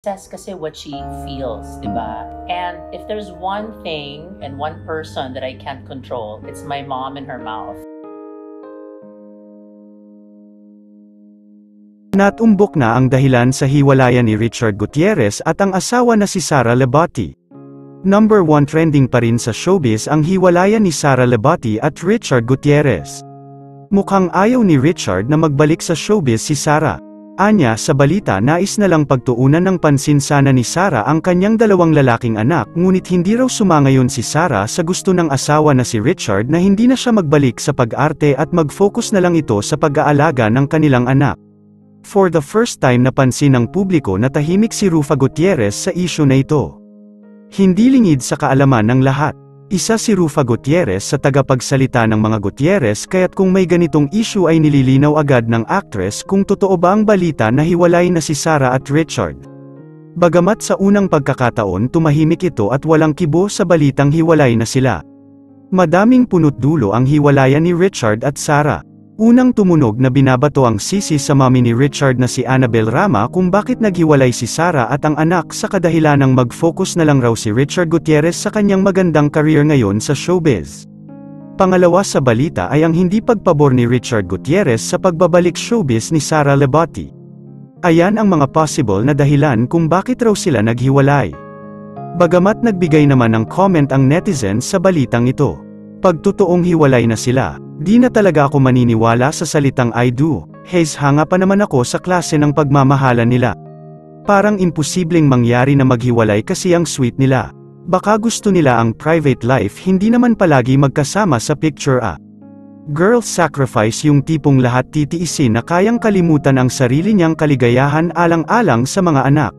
says kasi what she feels, di ba? And if there's one thing and one person that I can't control, it's my mom and her mouth. Natumbok na ang dahilan sa hiwalayan ni Richard Gutierrez at ang asawa na si Sara Lebati. Number 1 trending pa rin sa showbiz ang hiwalayan ni Sara Lebati at Richard Gutierrez. Mukhang ayaw ni Richard na magbalik sa showbiz si Sara. Anya, sa balita nais na lang pagtuunan ng pansin sana ni Sara ang kanyang 2 lalaking anak, ngunit hindi raw sumangayon si Sara sa gusto ng asawa na si Richard na hindi na siya magbalik sa pag-arte at mag-focus na lang ito sa pag-aalaga ng kanilang anak. For the first time napansin ng publiko na tahimik si Rufa Gutierrez sa issue na ito. Hindi lingid sa kaalaman ng lahat. Isa si Rufa Gutierrez sa tagapagsalita ng mga Gutierrez, kaya't kung may ganitong issue ay nililinaw agad ng actress kung totoo ba ang balita na hiwalay na si Sara at Richard. Bagamat sa unang pagkakataon tumahimik ito at walang kibo sa balitang hiwalay na sila. Madaming punot dulo ang hiwalayan ni Richard at Sara. Unang tumunog na binabato ang sisi sa mami ni Richard na si Annabel Rama kung bakit naghiwalay si Sara at ang anak sa kadahilanang mag-focus na lang raw si Richard Gutierrez sa kanyang magandang career ngayon sa showbiz. Pangalawa sa balita ay ang hindi pagpabor ni Richard Gutierrez sa pagbabalik showbiz ni Sara Lebati. Ayan ang mga possible na dahilan kung bakit raw sila naghiwalay. Bagamat nagbigay naman ng comment ang netizens sa balitang ito. Pag totoong hiwalay na sila, di na talaga ako maniniwala sa salitang I do. Hanga pa naman ako sa klase ng pagmamahalan nila. Parang imposibleng mangyari na maghiwalay kasi ang sweet nila. Baka gusto nila ang private life, hindi naman palagi magkasama sa picture ah. Girl sacrifice, yung tipong lahat titiisin na kayang kalimutan ang sarili niyang kaligayahan alang-alang sa mga anak.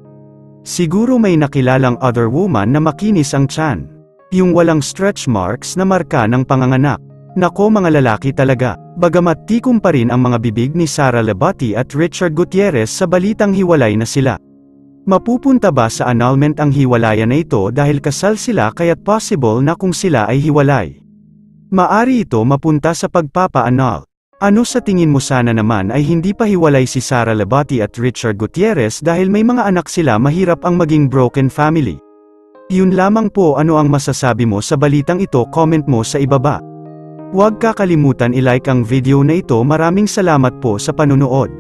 Siguro may nakilalang other woman na makinis ang tiyan. Yung walang stretch marks na marka ng panganganak. Nako, mga lalaki talaga. Bagamat tikom pa rin ang mga bibig ni Sara Lebati at Richard Gutierrez sa balitang hiwalay na sila. Mapupunta ba sa annulment ang hiwalayan na ito dahil kasal sila, kaya't possible na kung sila ay hiwalay? Maari ito mapunta sa pagpapa-annul. Ano sa tingin mo? Sana naman ay hindi pa hiwalay si Sara Lebati at Richard Gutierrez dahil may mga anak sila, mahirap ang maging broken family. Yun lamang po. Ano ang masasabi mo sa balitang ito? Comment mo sa ibaba. Huwag kakalimutan i-like ang video na ito. Maraming salamat po sa panunood.